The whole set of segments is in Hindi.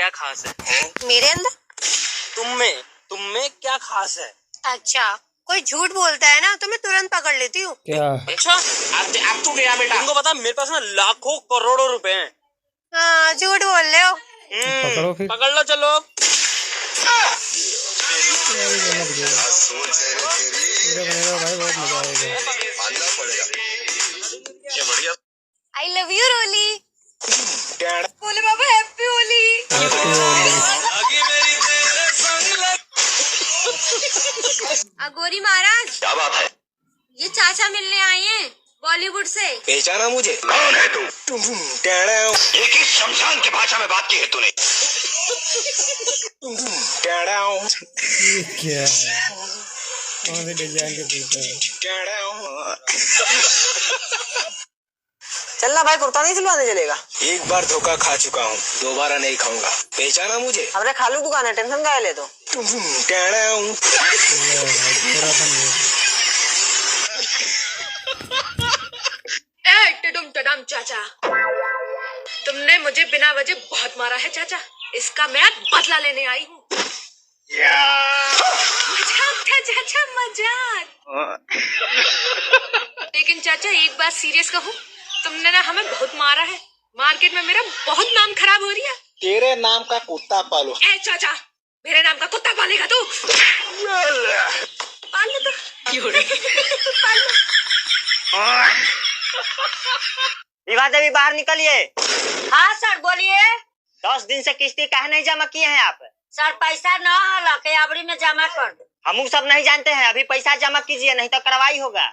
क्या खास है? मेरे अंदर? तुम में क्या खास है? अच्छा, कोई झूठ बोलता है ना तो मैं तुरंत पकड़ लेती हूँ। क्या? अच्छा, अब तू गया बेटा। तुमको पता मेरे पास ना लाखों करोड़ों रुपए हैं। हाँ, झूठ बोल रहे हो। पकड़ो फिर। पकड़ लो, चलो। पूरे बनेगा भाई, बहुत मजा आएगा। आई लव यू रोली। बोले बाबा हैप्पी होली। अगोरी महाराज, क्या बात है? ये चाचा मिलने आए हैं बॉलीवुड से। पहचाना मुझे? कौन है तू? ये किस शमशान की भाषा में बात की है तूने? ये क्या है? कौन से डिजाइन के पीछे है? चलना भाई, कुर्ता नहीं सिलवाने चलेगा? एक बार धोखा खा चुका हूँ, दोबारा नहीं खाऊंगा। पहचाना मुझे? हमने खालू दुकान है, टेंशन का ले तो। टडम चाचा, तुमने मुझे बिना वजह बहुत मारा है चाचा, इसका मैं आज बदला लेने आई हूँ। मजाक था चाचा, मजाक। लेकिन चाचा एक बात सीरियस कहूँ, तुमने ना हमें बहुत मारा है। मार्केट में मेरा बहुत नाम खराब हो रही है। तेरे नाम का कुत्ता पालो। ए चाचा, मेरे नाम का कुत्ता पालेगा तू? पाल लो तो। पाल लो। विवाह देवी बाहर निकलिए। हाँ सर बोलिए। 10 दिन से किस्ती काहे नहीं जमा किए हैं आप? सर पैसा न होला के अबरी में जमा कर दो। हम सब नहीं जानते हैं, अभी पैसा जमा कीजिए नहीं तो कार्रवाई होगा।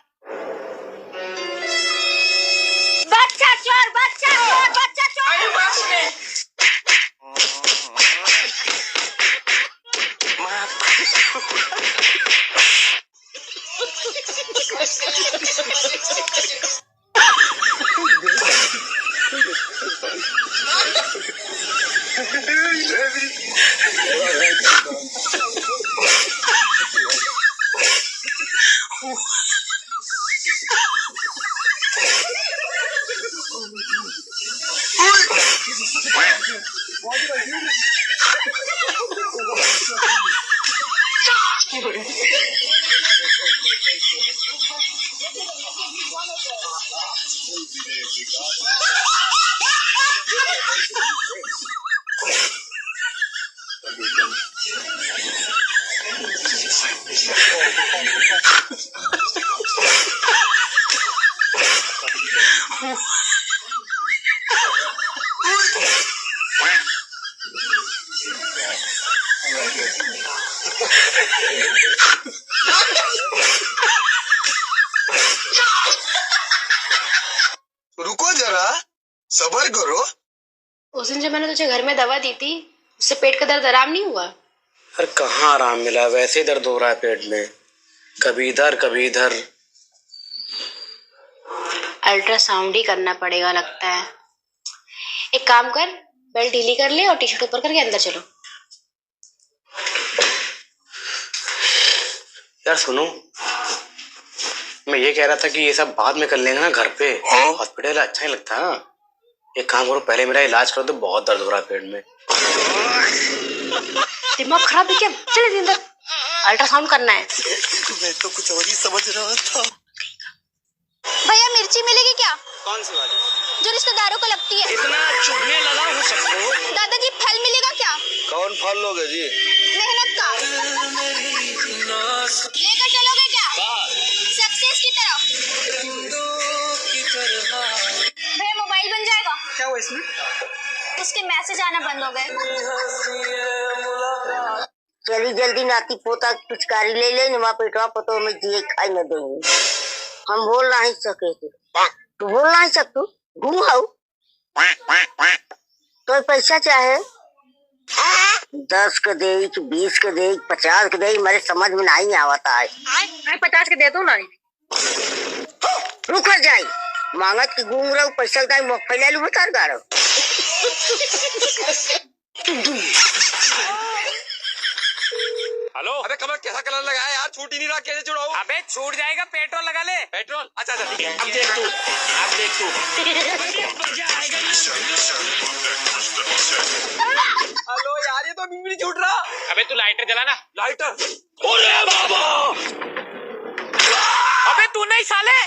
बच्चा चोर, बच्चा चोर, बच्चा चोर। रुको जरा, सब्र करो। उस दिन जब मैंने तुझे घर में दवा दी थी, उससे पेट का दर्द आराम नहीं हुआ? अरे कहाँ आराम मिला, वैसे ही दर्द हो रहा है पेट में, कभी इधर कभी इधर। अल्ट्रासाउंड ही करना पड़ेगा लगता है। एक काम कर, बेल्ट ढीली कर ले और टी शर्ट ऊपर करके अंदर चलो। यार सुनो, मैं ये कह रहा था कि ये सब बाद में कर लेंगे ना घर पे। हॉस्पिटल अच्छा ही लगता है ना। एक काम करो, पहले मेरा इलाज करो, तो बहुत दर्द हो रहा है पेट में। दिमाग खराब है क्या? चले अंदर, अल्ट्रासाउंड करना है। मैं तो कुछ और ही समझ रहा था। भैया मिर्ची मिलेगी क्या? कौन सी वाली? जो रिश्तेदारों को लगती है। इतना चुभने लगा हूँ सबको। दादाजी फल मिलेगा क्या? कौन फल लोगे जी? मेहनत का। लेकर चलोगे क्या? सक्सेस की तरफ। भैया मोबाइल बन जाएगा? क्या हुआ इसमें? उसके मैसेज आना बंद हो गए। चली जल्दी नाती पोता पिचकारी ले ले, वहाँ पेटवा पतो में दिए खाई न देंगे। हम बोल नहीं सके थे, तू बोल नहीं सकतू, घूम आओ। तो पैसा चाहे 10 के दे, 20 के दे, 50 के दे, मेरे समझ में नहीं आवता है। 50 के दे दो ना। रुक जाए, मांगत की घूम रहा हूँ, पैसा का मुख फैला लू बता गाड़ो। हेलो, अबे कमर कैसा कलर लगा है यार, छूट ही नहीं रहा, कैसे छुड़ाऊं? अबे छूट जाएगा, पेट्रोल लगा ले। पेट्रोल? अच्छा ठीक है, अब देख तू। मजा आएगा ना। हेलो अबे तू लाइटर जला ना। लाइटर। अरे बाबा। अबे तू नहीं साले।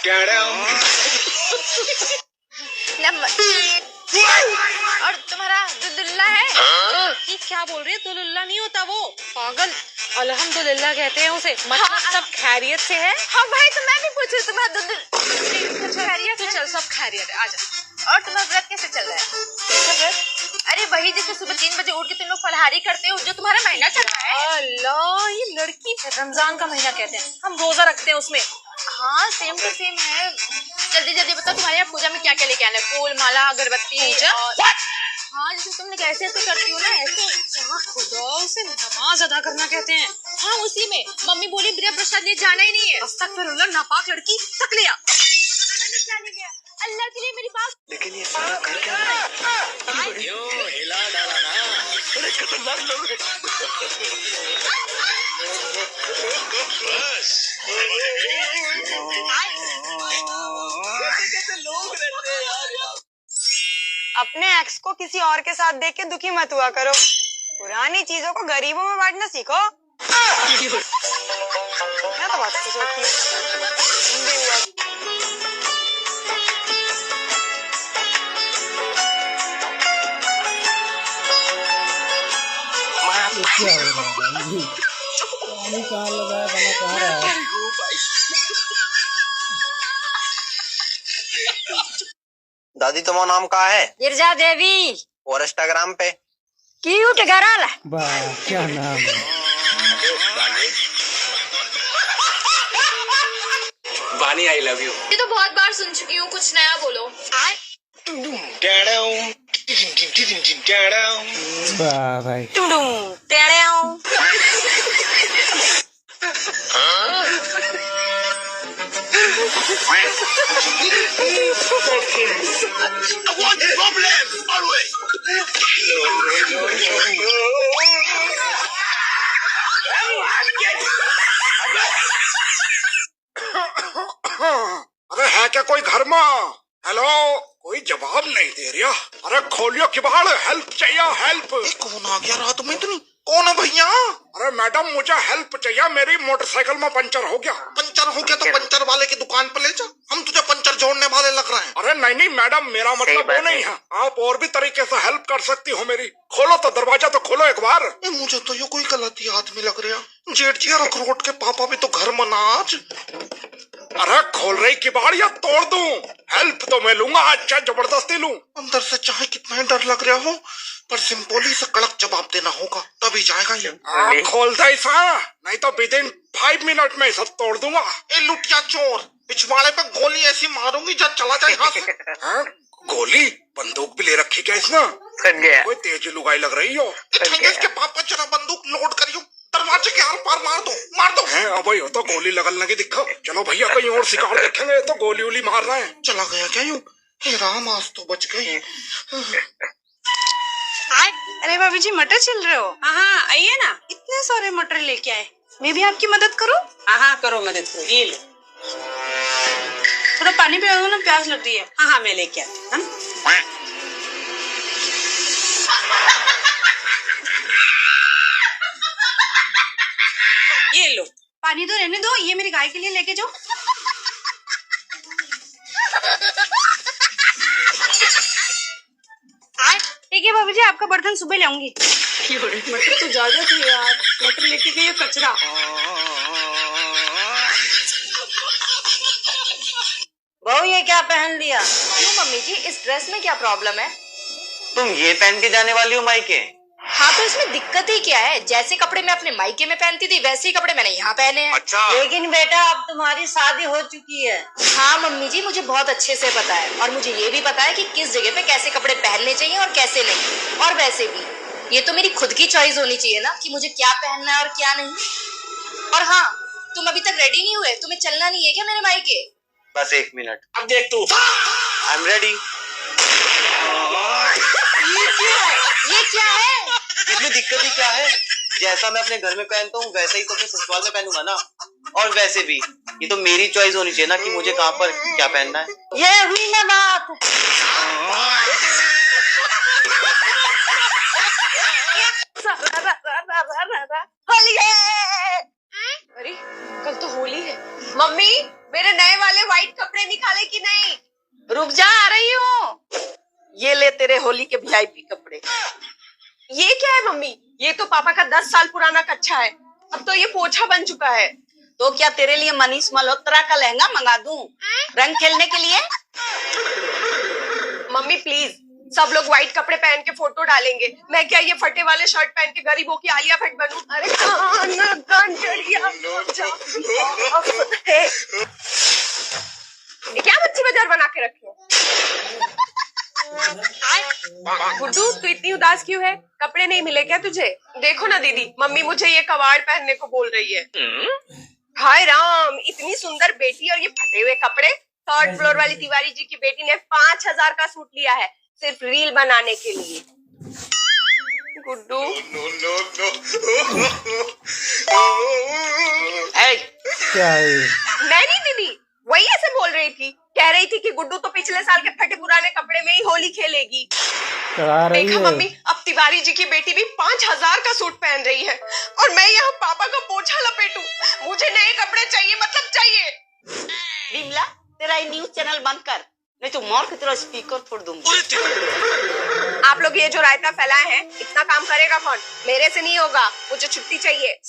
और तुम्हारा दुल्ला है? ये क्या बोल रही है? दुल्ला नहीं होता वो, पागल। अल्हम्दुलिल्लाह कहते हैं उसे। मतलब सब खैरियत से है? हाँ भाई, तो मैं भी पूछ रही तुम्हारा खैरियत? तो चल, सब खैरियत है, आजा। और तुम्हारा व्रत कैसे चल रहा है? अरे वही जैसे सुबह 3 बजे उठ के तुम लोग फलहारी करते हो, जो तुम्हारा महीना चल रहा है। अल्लाह, ये लड़की रमजान का महीना कहते हैं, हम रोजा रखते हैं उसमें। हाँ, सेम टू सेम है। जल्दी जल्दी बताओ, तुम्हारे यहाँ पूजा में क्या क्या लेके आना है? फूल, माला, अगरबत्ती। हाँ, जैसे तुम लोग ऐसे ऐसे करती हो ना, ऐसे। खुदा, उसे नमाज अदा करना कहते हैं। हाँ, उसी में मम्मी बोली बिना प्रसाद ले जाना ही नहीं है। अस्तगफिरुल्लाह, नापाक लड़की, तक लिया। अल्लाह के लिए मेरी बात। लेकिन ये सारा कर क्या रहा है? हिला डाला ना। बड़े खतरनाक लोग हैं। कैसे लोग रहते हैं यार। अपने एक्स को किसी और के साथ देख के दुखी मत हुआ करो। पुरानी चीजों को गरीबों में बांटना सीखो। मैं तो बात खुश होती हूँ। क्या हो रहा है भाई? पानी कहाँ लगाया, बना कहाँ रहा है? दादी तुम्हारा नाम का है? गिरजा देवी। और इंस्टाग्राम पे? Cute girl. वाह, क्या नाम है। बानी आई लव यू। ये तो बहुत बार सुन चुकी हूँ, कुछ नया बोलो। वाह भाई। अरे है क्या कोई घर में? हेलो, कोई जवाब नहीं दे रहा। अरे खोलियो किवाड़, हेल्प चाहिए, हेल्प। कौन आ गया रात में इतनी? कौन है भैया? अरे मैडम, मुझे हेल्प चाहिए, मेरी मोटरसाइकिल में पंचर हो गया। पंचर हो गया तो पंचर वाले की दुकान पे ले जा, हम तुझे पंचर जोड़ने वाले लग रहे हैं। अरे नहीं नहीं मैडम, मेरा मतलब वो नहीं है। आप और भी तरीके से हेल्प कर सकती हो मेरी। खोलो तो दरवाजा, तो खोलो एक बार। मुझे तो ये कोई गलती आदमी लग रहा। जेठ जी और अखरोट के पापा भी तो घर में ना आज। अरे खोल रही किवाड़ या तोड़ दूं? हेल्प तो मैं लूंगा, अच्छा जबरदस्ती लूं? अंदर से चाहे कितना ही डर लग रहा हो, पर सिंपली से कड़क जवाब देना होगा, तभी जाएगा ये। खोल दे सा, नहीं तो विदिन 5 मिनट में सब तोड़ दूंगा। ए लुटिया चोर, पिछवाड़े पे गोली ऐसी मारूंगी जब चला जाए यहाँ से। हाँ? गोली? बंदूक भी ले रखी क्या इसने? कोई तेज लुगाई लग रही हो। इसके पापा जरा बंदूक लोड करियो, दरवाजे के हर पार मार दो, मार दो। है अब यो तो गोली लगल लगी दिखो। चलो भैया, कहीं और शिकार देखेंगे, तो गोली उली मार रहे हैं। चला गया क्या यूं? हे राम, आज तो बच गई। अरे भाभी जी, मटर छिल रहे हो? हाँ, आइए ना। इतने सारे मटर लेके आए, मैं भी आपकी मदद करूं? हाँ, करो मदद करो। ये लो, थोड़ा पानी पिला दो ना, प्यास लग रही है। हाँ, मैं लेके आती हूँ। ये लो। पानी तो रहने दो, ये मेरी गाय के लिए लेके जाओ। ठीक है भाभी जी, आपका बर्तन सुबह लाऊंगी। मटर तो ज्यादा थे यार, मटर लेके गई कचरा। बहू, ये क्या पहन लिया? क्यों मम्मी जी, इस ड्रेस में क्या प्रॉब्लम है? तुम ये पहन के जाने वाली हो मायके? हाँ, तो इसमें दिक्कत ही क्या है? जैसे कपड़े मैं अपने मायके में पहनती थी, वैसे ही कपड़े मैंने यहाँ पहने हैं। अच्छा। लेकिन बेटा, अब तुम्हारी शादी हो चुकी है। हाँ मम्मी जी, मुझे बहुत अच्छे से पता है, और मुझे ये भी पता है कि किस जगह पे कैसे कपड़े पहनने चाहिए और कैसे नहीं। और वैसे भी ये तो मेरी खुद की चॉइस होनी चाहिए ना, कि मुझे क्या पहनना है और क्या नहीं। और हाँ, तुम अभी तक रेडी नहीं हुए? तुम्हें चलना नहीं है क्या मेरे मायके? बस 1 मिनट। अब देख तू। I am ready. ये क्या है? इसमें दिक्कत ही क्या है? जैसा मैं अपने घर में पहनता हूँ वैसे ही तो अपने ससुराल में पहनूंगा ना। और वैसे भी ये तो मेरी चॉइस होनी चाहिए ना, कि मुझे कहाँ पर क्या पहनना है। ये हुई ना बात। होली है। अरे कल तो होली है। मम्मी मेरे नए वाले व्हाइट कपड़े निकाले कि नहीं? रुक जा, आ रही हूँ। ये ले तेरे होली के वीआईपी कपड़े। ये क्या है मम्मी? ये तो पापा का 10 साल पुराना कच्छा है। अब तो ये पोछा बन चुका है। तो क्या तेरे लिए मनीष मल्होत्रा का लहंगा मंगा दूं रंग खेलने के लिए? मम्मी प्लीज, सब लोग व्हाइट कपड़े पहन के फोटो डालेंगे, मैं क्या ये फटे वाले शर्ट पहन के गरीबों की आलिया भट्ट बनूं? अरे कान चढ़ गया। ये क्या मच्छी बाजार बना के रखे हो? गुड्डू तू इतनी उदास क्यों है? कपड़े नहीं मिले क्या तुझे? देखो ना दीदी, मम्मी मुझे ये कवाड़ पहनने को बोल रही है। हाय राम, इतनी सुंदर बेटी और ये फटे हुए कपड़े। 3rd फ्लोर वाली तिवारी जी की बेटी ने 5000 का सूट लिया है सिर्फ रील बनाने के लिए। गुड्डू क्या है? मैं नहीं दीदी, वही ऐसे बोल रही थी। कह रही थी कि गुड्डू तो पिछले साल के फटे पुराने कपड़े में ही होली खेलेगी। करा रही देखा है। मम्मी, अब तिवारी जी की बेटी भी 5000 का सूट पहन रही है और मैं यहाँ पापा का पोछा लपेटूं। मुझे नए कपड़े चाहिए, मतलब चाहिए। विमला तेरा ये न्यूज चैनल बंद कर, नहीं तो मार के तेरा स्पीकर फोड़ दूंगी। आप लोग ये जो रायता फैलाए हैं, इतना काम करेगा कौन? मेरे से नहीं होगा, मुझे छुट्टी चाहिए।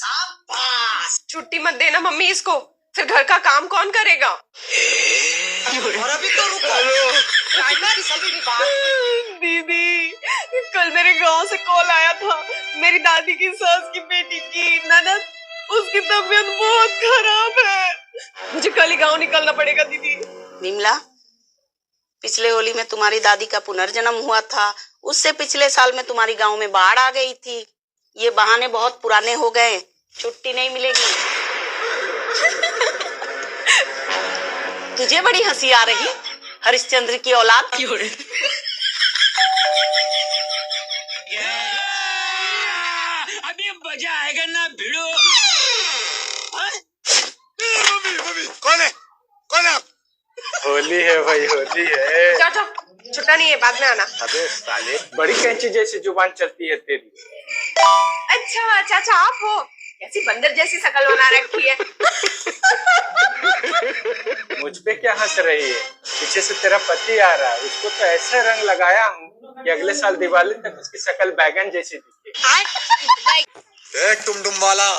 छुट्टी मत देना मम्मी इसको, फिर घर का काम कौन करेगा? और अभी तो रुको। दीदी कल मेरे गांव से कॉल आया था, मेरी दादी की सास की बेटी की ननद, उसकी तबीयत बहुत खराब है। मुझे कल ही गांव निकलना पड़ेगा दीदी। विमला, पिछले होली में तुम्हारी दादी का पुनर्जन्म हुआ था, उससे पिछले साल में तुम्हारी गांव में बाढ़ आ गई थी। ये बहाने बहुत पुराने हो गए, छुट्टी नहीं मिलेगी। तुझे बड़ी हंसी आ रही, हरिश्चंद्र की औलाद। अभी मजा आएगा ना भिड़ो। कौन है? कौन है आप? होली है भाई, होली है। जाओ जाओ, छुट्टा नहीं है, बाद में आना। अबे साले, बड़ी कैंची जैसी जुबान चलती है तेरी। अच्छा चाचा आप हो? कैसी बंदर जैसी शकल बना रखी है। मुझ पे क्या हंस रही है? पीछे से तेरा पति आ रहा है, उसको तो ऐसे रंग लगाया हूँ कि अगले साल दिवाली तक उसकी शक्ल बैगन जैसी दिखे। देख टुमटुम वाला,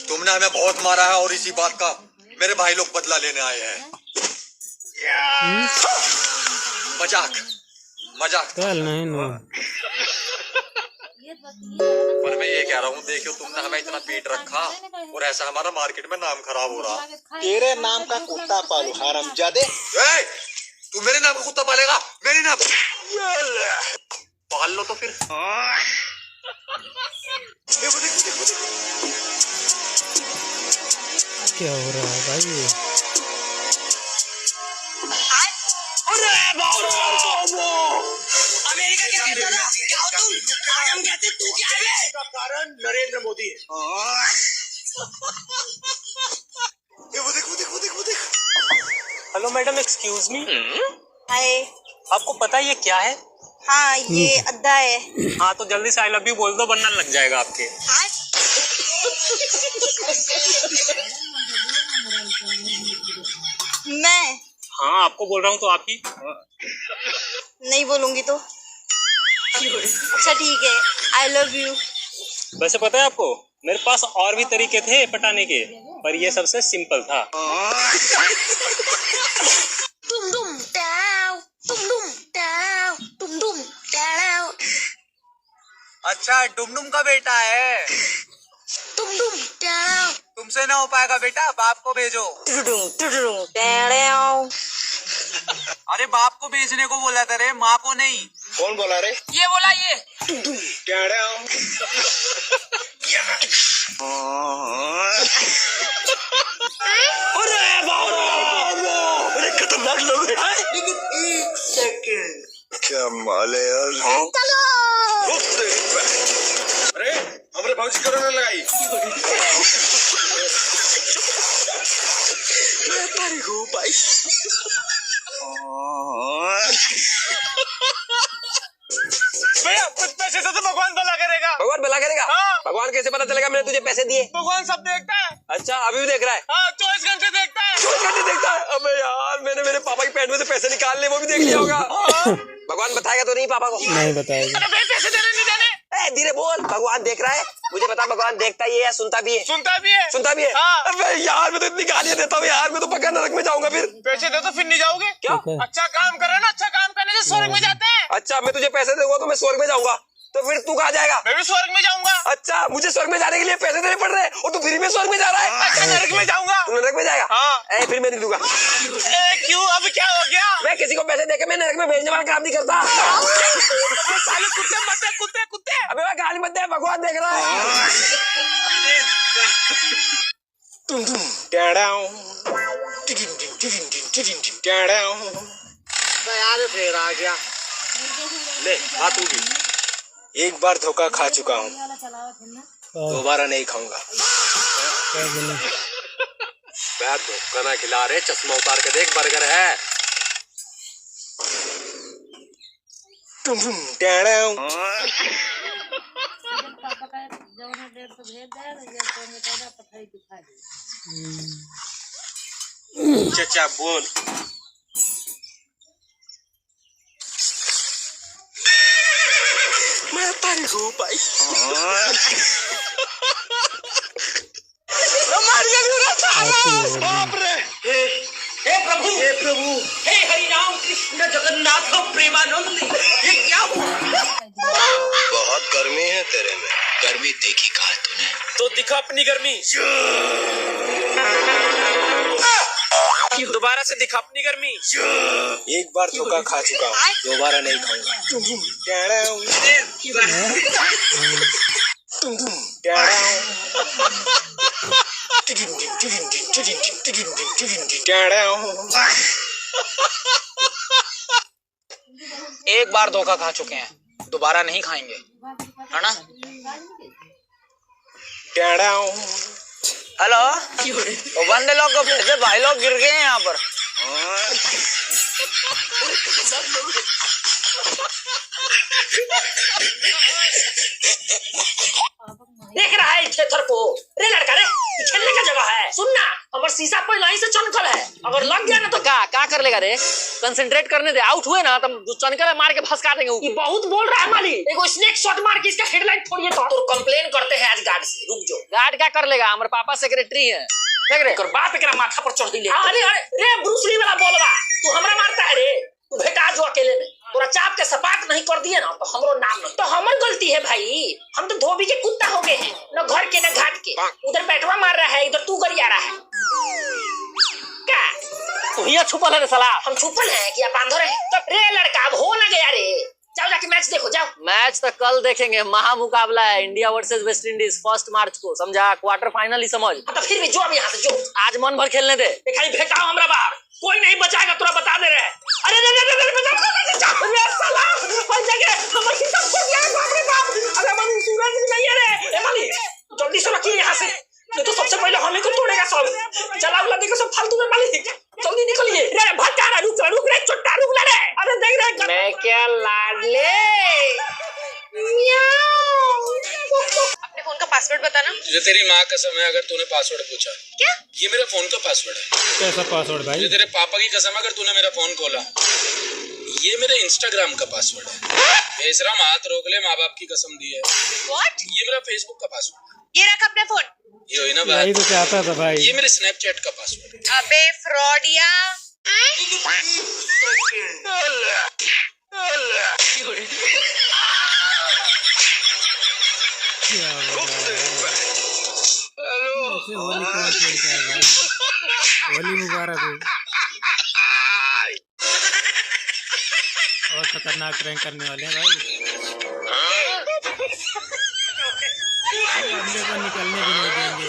तुमने हमें बहुत मारा है और इसी बात का मेरे भाई लोग बदला लेने आए हैं। मजाक मजाक। चल नहीं नो। पर मैं ये कह रहा हूँ, देखियो तुमने हमें इतना पीट रखा और ऐसा हमारा मार्केट में नाम खराब हो रहा। तेरे नाम का कुत्ता पालू हरामजादे। तू मेरे नाम का कुत्ता पालेगा? मेरे नाम पाल लो तो फिर। क्या हो रहा है भाई? अमेरिका क्या कहता था? क्या हो तुम? आज हम कहते तू क्या है? इसका कारण नरेंद्र मोदी है। वो देख। Hello madam, excuse me. Hi. आपको पता है ये क्या है? हाँ, ये अद्दा है। हाँ तो जल्दी से आई लव यू बोल दो, वरना लग जाएगा आपके। मैं? हाँ आपको बोल रहा हूँ तो आप ही। नहीं बोलूंगी तो? अच्छा ठीक है, आई लव यू। वैसे पता है आपको, मेरे पास और भी तरीके थे पटाने के, पर ये सबसे सिंपल था। अच्छा डुमडुम का बेटा है। तुमसे ना हो पाएगा बेटा, बाप को भेजो। अरे बाप को भेजने को बोला था रे, माँ को नहीं। कौन बोला रे? ये बोला ये। अरे खतरनाक लोग हैं। लेकिन एक सेकंड, क्या माल है यार। अरे हमरे भाजी करो ना लगाई। भाई भैया कुछ पैसे दे दो, भगवान भगवान भला करेगा। भगवान भला करेगा? हाँ। भगवान कैसे पता चलेगा मैंने तुझे पैसे दिए? भगवान सब देखता है। अच्छा अभी भी देख रहा है? हाँ 24 घंटे देखता है। 24 घंटे देखता है? अबे यार मैंने मेरे पापा की पैंट में से पैसे निकाल लिए, वो भी देख लिया होगा। भगवान बताएगा तो नहीं पापा को? नहीं बताएगा। पैसे देने नहीं देने। धीरे बोल, भगवान देख रहा है मुझे पता। भगवान देखता ही है या सुनता भी है? सुनता भी है। सुनता भी है? हाँ। अबे यार मैं तो इतनी गालियां देता हूँ यार, मैं तो पक्का नरक में जाऊंगा फिर। पैसे दे तो फिर नहीं जाओगे? क्या? अच्छा काम कर रहे हो ना, अच्छा काम करने से स्वर्ग में जाते हैं। अच्छा मैं तुझे पैसे दूंगा तो मैं स्वर्ग में जाऊंगा, तो फिर तू कहाँ जाएगा? मैं भी स्वर्ग में जाऊंगा। अच्छा मुझे स्वर्ग में जाने के लिए पैसे देने पड़ रहे हैं और तू फ्री में स्वर्ग में जा रहा है? अच्छा नरक में जाऊंगा। तू नरक में जाएगा? हाँ। फिर मैं नहीं दूंगा। क्यों? अब क्या हो गया? मैं किसी को पैसे देके मैं नरक में भेजने वाला काम नहीं करता। साले कुत्ते मत दे, कुत्ते कुत्ते। अबे मैं गाली मत दे, भगवान देख रहा है। यार फिर आ गया। ले आ तू भी। एक बार धोखा खा चुका हूँ, दोबारा नहीं खाऊंगा। धोखा ना खिला रहे, चश्मा उतार के देख, बर्गर है। चचा बोल। मैं तारी हूँ भाई। बाप रे। हे प्रभु, हे प्रभु, हे हरि राम कृष्ण जगन्नाथ प्रेमानंद, ये क्या हुआ? बहुत गर्मी है तेरे में। गर्मी देखी कहा तूने? तो दिखा अपनी गर्मी। दोबारा से दिखा अपनी गर्मी। एक बार धोखा खा चुका हूँ, दोबारा नहीं खाऊंगा। एक बार धोखा खा चुके हैं, दोबारा नहीं खाएंगे, है ना? हेलो, वो बंदे लोग को भेजे, भाई लोग गिर गए हैं यहाँ पर। देख रहा है थेथर को? रे लड़का रे, खेलने का जगह है। सुनना, हमारे शीशा पर लाइन से चनकल है, अगर लग गया ना तो क्या कर लेगा रे? कंसंट्रेट करने दे, आउट हुए ना तब चनकल मार के भसका देंगे। ये बहुत बोल रहा है माली। एगो स्नेक शॉट मार के इसका हेडलाइन फोड़िए तो कंप्लेन करते हैं आज गार्ड से। रुक जाओ। गार्ड क्या कर लेगा? हमारे पापा सेक्रेटरी है, देख रे। कर बाप एकरा माथा पर चढ़ ले। अरे अरे रे ब्रूस ली वाला बोलवा, तू हमरा मारता है रे? तू भेटा जो अकेले में तोरा चाप के सपाट नहीं कर दिए ना तो हमरो नाम नहीं। तो हमर गलती है भाई, हम तो धोबी के कुत्ता हो गए हैं, न घर के न घाट के। उधर बैठवा मार रहा है, इधर तू गरिया रहा है। क्या तू यहाँ छुपल है रे साला? हम छुपल है कि आप अंधर है? तो रे लड़का अब हो ना गया रे, जाओ जाके मैच देखो जाओ। मैच तो कल देखेंगे, महा मुकाबला है, इंडिया वर्सेस वेस्ट इंडीज 1 मार्च को, समझा? क्वार्टर फाइनल ही समझ। तो फिर भी जो अब यहाँ से जो आज मन भर खेलने दे। खाली भेटाओ हमरा बाहर, कोई नहीं बचाएगा, तुरा बता दे रहे। अरे रे रे रे रे साला हर जगह हमर शीशा फूट गया। बाप रे बाप, अरे मन सूरज नहीं है रे। ए माली जल्दी से रखिए यहाँ से, नहीं तो सबसे पहले हम ही को तोड़ेगा सब। चलाउला देखो सब फालतू में मालिक, जल्दी निकलिए। रे भटका रे, रुक रे चोट्टा, रुक ले रे। अरे देख रे मैं क्या लाडले। अपने फोन का पासवर्ड बताना। तुझे तेरी माँ कसम है अगर तूने पासवर्ड पूछा। क्या? ये मेरे फोन का पासवर्ड है। कैसा पासवर्ड भाई? तुझे तेरे पापा की कसम अगर तूने मेरा फोन खोला। ये मेरे इंस्टाग्राम का पासवर्ड है। बेशरम हाथ रोक ले, माँ बाप की कसम दी है। What? ये मेरा फेसबुक का पासवर्ड है। ये रख अपना फोन। ये हुई ना यही बात। तो चाहता था भाई। ये मेरे स्नैपचैट का पासवर्ड है। अबे फ्रॉडिया। ऐसे होली कौन खेलता है भाई? होली मुबारक हो। और खतरनाक प्रैंक करने वाले हैं भाई। बंदे को निकलने भी नहीं देंगे।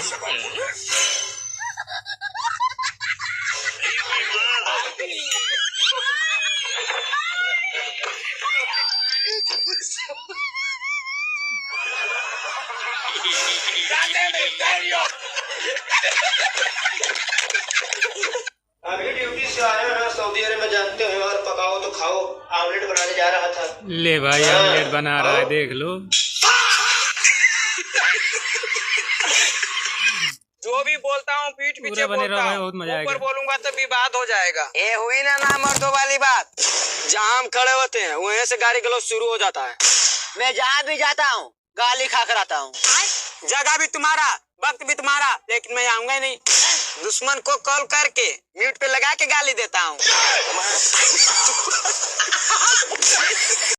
अभी ड्यूटी से आया है सऊदी अरब में, जानते हो और पकाओ तो खाओ। आमलेट बनाने जा रहा था। ले भाई आमलेट बना रहा है, देख लो। जो भी बोलता हूँ पीठ पीछे पूरे बने रहो बोलता भाई, हूँ, बहुत मजा आएगा। ऊपर बोलूंगा तो विवाद हो जाएगा। ये हुई ना मर्दों वाली बात। जहाँ हम खड़े होते हैं वहीं से गाड़ी गलौज शुरू हो जाता है। मैं जहाँ भी जाता हूँ गाली खा कर आता हूँ। जगह भी तुम्हारा, वक्त भी तुम्हारा, लेकिन मैं आऊंगा ही नहीं। दुश्मन को कॉल करके म्यूट पे लगा के गाली देता हूँ।